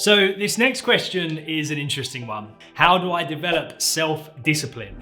So this next question is an interesting one. How do I develop self-discipline?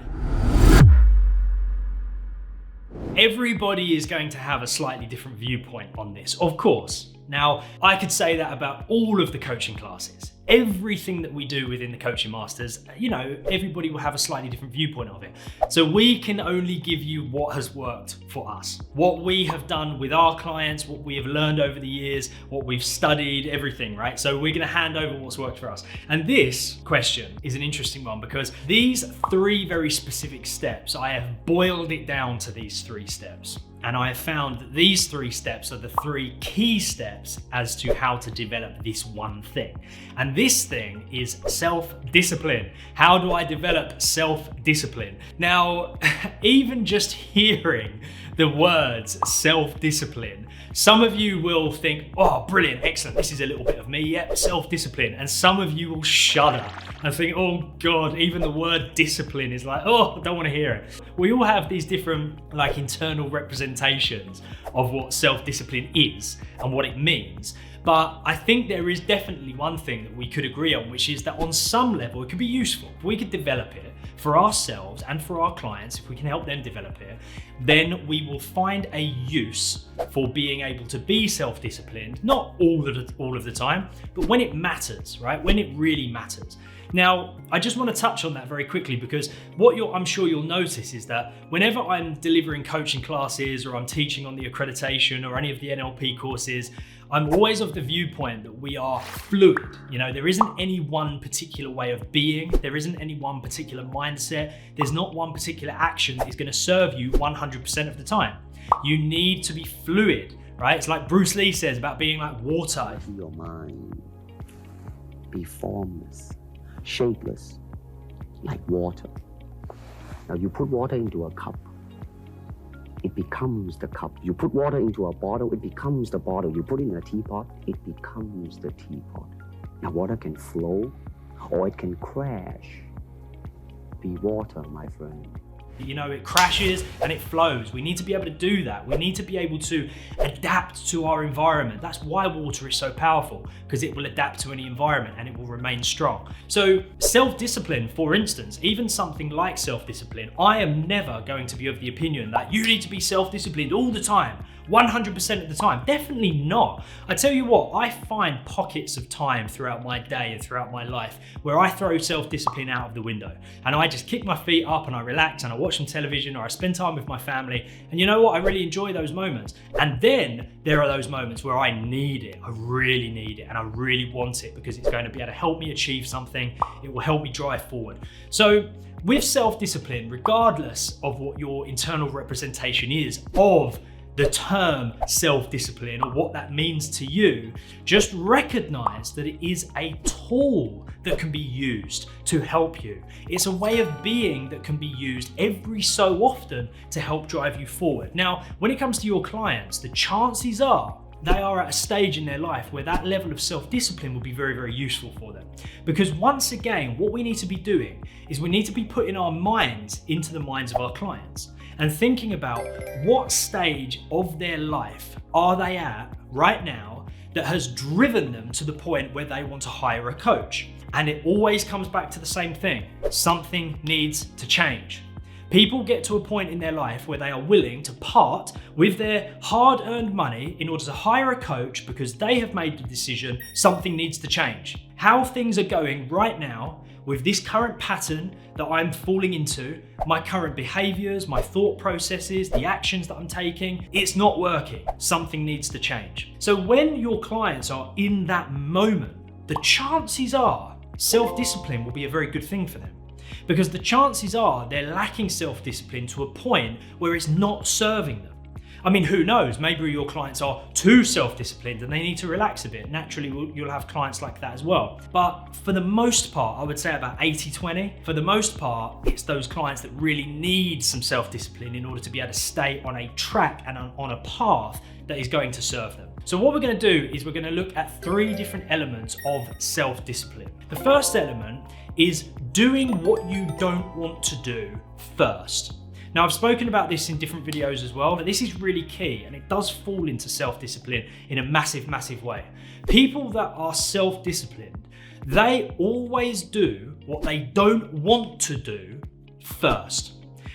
Everybody is going to have a slightly different viewpoint on this, of course. Now, I could say that about all of the coaching classes. Everything that we do within the Coaching Masters, everybody will have a slightly different viewpoint of it. So we can only give you what has worked for us, what we have done with our clients, what we have learned over the years, what we've studied, everything, right? So we're gonna hand over what's worked for us. And this question is an interesting one because these 3 very specific steps, I have boiled it down to these 3 steps. And I have found that these 3 steps are the 3 key steps as to how to develop this one thing. And this thing is self-discipline. How do I develop self-discipline? Now, even just hearing the words self-discipline, some of you will think, oh, brilliant, excellent, this is a little bit of me, yep, self-discipline. And some of you will shudder and think, oh God, even the word discipline is like, oh, I don't want to hear it. We all have these different internal representations of what self-discipline is and what it means. But I think there is definitely one thing that we could agree on, which is that on some level, it could be useful. If we could develop it for ourselves and for our clients, if we can help them develop it, then we will find a use for being able to be self-disciplined, not all of the time, but when it matters, right? When it really matters. Now, I just want to touch on that very quickly because I'm sure you'll notice is that whenever I'm delivering coaching classes or I'm teaching on the accreditation or any of the NLP courses, I'm always of the viewpoint that we are fluid. There isn't any one particular way of being. There isn't any one particular mindset. There's not one particular action that is going to serve you 100% of the time. You need to be fluid, right? It's like Bruce Lee says about being like water. Your mind be formless, shapeless, like water. Now you put water into a cup, it becomes the cup. You put water into a bottle, it becomes the bottle. You put it in a teapot, it becomes the teapot. Now water can flow or it can crash. Be water, my friend. It crashes and it flows. We need to be able to do that. We need to be able to adapt to our environment. That's why water is so powerful, because it will adapt to any environment and it will remain strong. So self-discipline, for instance, even something like self-discipline, I am never going to be of the opinion that you need to be self-disciplined all the time, 100% of the time. Definitely not. I tell you what, I find pockets of time throughout my day and throughout my life where I throw self-discipline out of the window and I just kick my feet up and I relax and I watch some television or I spend time with my family. And you know what? I really enjoy those moments. And then there are those moments where I need it. I really need it and I really want it because it's going to be able to help me achieve something. It will help me drive forward. So with self-discipline, regardless of what your internal representation is of the term self-discipline or what that means to you, just recognize that it is a tool that can be used to help you. It's a way of being that can be used every so often to help drive you forward. Now, when it comes to your clients, the chances are they are at a stage in their life where that level of self-discipline will be very, very useful for them. Because once again, what we need to be doing is we need to be putting our minds into the minds of our clients and thinking about what stage of their life are they at right now that has driven them to the point where they want to hire a coach. And it always comes back to the same thing. Something needs to change. People get to a point in their life where they are willing to part with their hard-earned money in order to hire a coach because they have made the decision something needs to change. How things are going right now with this current pattern that I'm falling into, my current behaviors, my thought processes, the actions that I'm taking, it's not working. Something needs to change. So when your clients are in that moment, the chances are self-discipline will be a very good thing for them. Because the chances are they're lacking self-discipline to a point where it's not serving them. I mean, who knows? Maybe your clients are too self-disciplined and they need to relax a bit. Naturally, you'll have clients like that as well. But for the most part, I would say about 80-20. For the most part, it's those clients that really need some self-discipline in order to be able to stay on a track and on a path that is going to serve them. So what we're going to do is we're going to look at 3 different elements of self-discipline. The first element is doing what you don't want to do first. Now, I've spoken about this in different videos as well, but this is really key, and it does fall into self-discipline in a massive, massive way. People that are self-disciplined, they always do what they don't want to do first.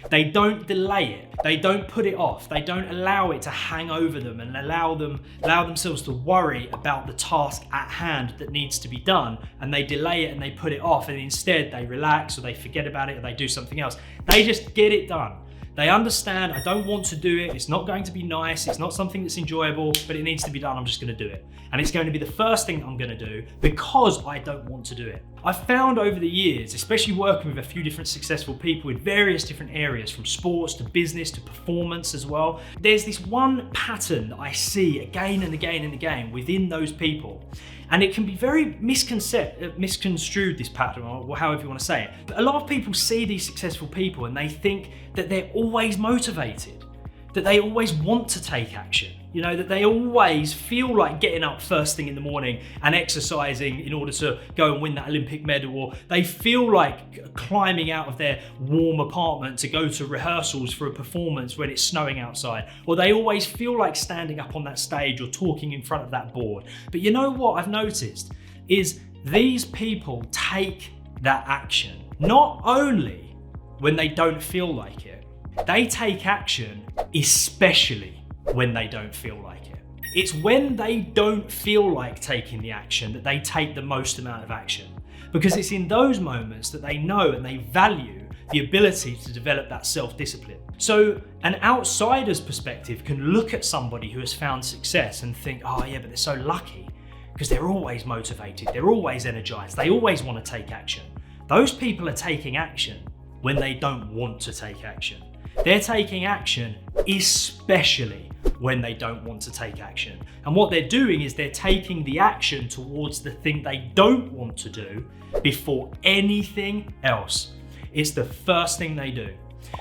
They don't delay it. They don't put it off. They don't allow it to hang over them and allow themselves to worry about the task at hand that needs to be done. And they delay it and they put it off. And instead they relax or they forget about it or they do something else. They just get it done. They understand, I don't want to do it. It's not going to be nice. It's not something that's enjoyable, but it needs to be done. I'm just going to do it. And it's going to be the first thing I'm going to do because I don't want to do it. I've found over the years, especially working with a few different successful people in various different areas, from sports to business to performance as well, there's this one pattern that I see again and again and again within those people. And it can be very misconstrued, this pattern, or however you want to say it. But a lot of people see these successful people and they think that they're always motivated, that they always want to take action, that they always feel like getting up first thing in the morning and exercising in order to go and win that Olympic medal, or they feel like climbing out of their warm apartment to go to rehearsals for a performance when it's snowing outside, or they always feel like standing up on that stage or talking in front of that board. But you know what I've noticed is these people take that action not only when they don't feel like it, they take action especially when they don't feel like it. It's when they don't feel like taking the action that they take the most amount of action, because it's in those moments that they know and they value the ability to develop that self-discipline. So an outsider's perspective can look at somebody who has found success and think, oh yeah, but they're so lucky because they're always motivated, they're always energized, they always want to take action. Those people are taking action when they don't want to take action. They're taking action especially when they don't want to take action. And what they're doing is they're taking the action towards the thing they don't want to do before anything else. It's the first thing they do.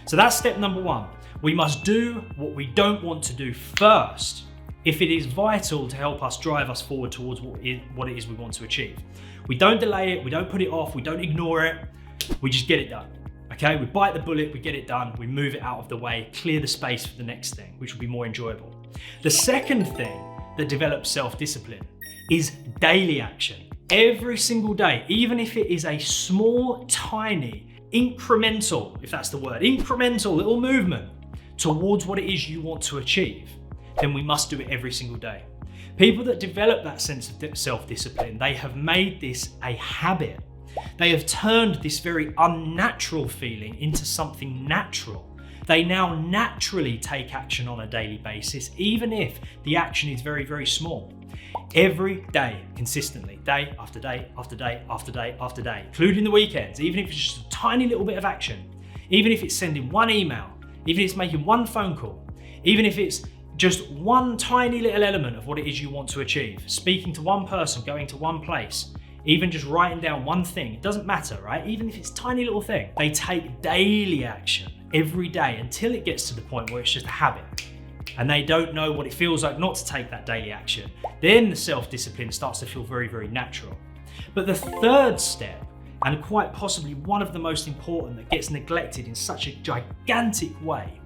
So that's step number one. We must do what we don't want to do first if it is vital to help us drive us forward towards what it is we want to achieve. We don't delay it, we don't put it off, we don't ignore it, we just get it done. Okay, we bite the bullet, we get it done, we move it out of the way, clear the space for the next thing, which will be more enjoyable. The second thing that develops self-discipline is daily action. Every single day, even if it is a small, tiny, incremental, if that's the word, incremental little movement towards what it is you want to achieve, then we must do it every single day. People that develop that sense of self-discipline, they have made this a habit. They have turned this very unnatural feeling into something natural. They now naturally take action on a daily basis, even if the action is very, very small. Every day, consistently, day after day, after day, after day, after day, including the weekends, even if it's just a tiny little bit of action, even if it's sending one email, even if it's making one phone call, even if it's just one tiny little element of what it is you want to achieve, speaking to one person, going to one place, even just writing down one thing, it doesn't matter, right? Even if it's a tiny little thing, they take daily action every day until it gets to the point where it's just a habit and they don't know what it feels like not to take that daily action. Then the self-discipline starts to feel very, very natural. But the third step, and quite possibly one of the most important that gets neglected in such a gigantic way,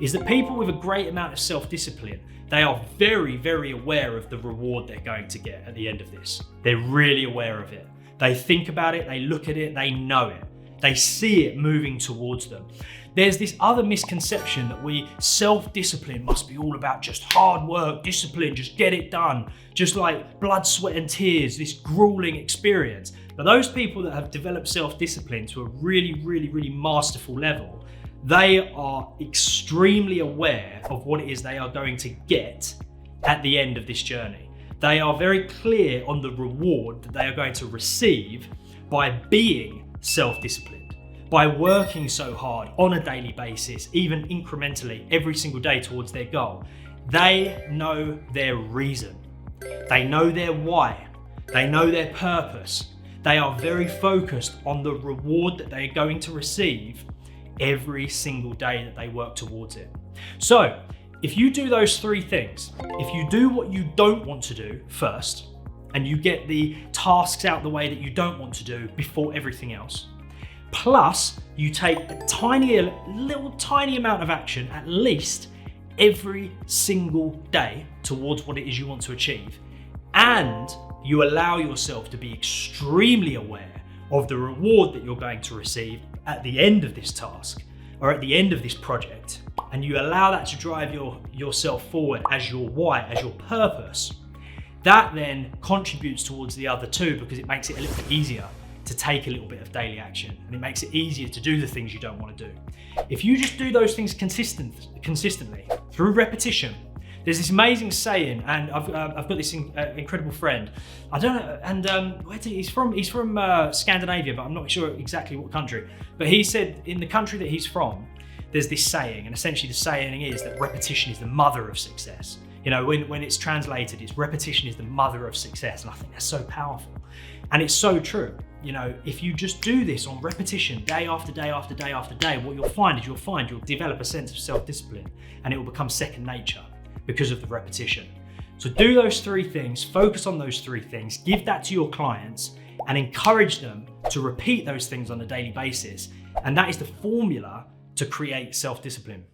is that people with a great amount of self-discipline, they are very, very aware of the reward they're going to get at the end of this. They're really aware of it. They think about it, they look at it, they know it. They see it moving towards them. There's this other misconception that self-discipline must be all about just hard work, discipline, just get it done, just like blood, sweat and tears, this grueling experience. But those people that have developed self-discipline to a really, really, really masterful level, they are extremely aware of what it is they are going to get at the end of this journey. They are very clear on the reward that they are going to receive by being self-disciplined, by working so hard on a daily basis, even incrementally every single day towards their goal. They know their reason. They know their why. They know their purpose. They are very focused on the reward that they are going to receive every single day that they work towards it. So if you do those three things, if you do what you don't want to do first, and you get the tasks out the way that you don't want to do before everything else, Plus, you take a little tiny amount of action at least every single day towards what it is you want to achieve. And you allow yourself to be extremely aware of the reward that you're going to receive at the end of this task or at the end of this project. And you allow that to drive yourself forward as your why, as your purpose. That then contributes towards the other two because it makes it a little bit easier to take a little bit of daily action, and it makes it easier to do the things you don't want to do. If you just do those things consistently through repetition, there's this amazing saying, and I've got this incredible friend. I don't know, and he's from Scandinavia, but I'm not sure exactly what country. But he said in the country that he's from, there's this saying, and essentially the saying is that repetition is the mother of success. You know, when it's translated, it's repetition is the mother of success, and I think that's so powerful. And it's so true. You know, if you just do this on repetition, day after day after day after day, what you'll find is you'll develop a sense of self-discipline, and it will become second nature because of the repetition. So do those three things, focus on those three things, give that to your clients, and encourage them to repeat those things on a daily basis. And that is the formula to create self-discipline.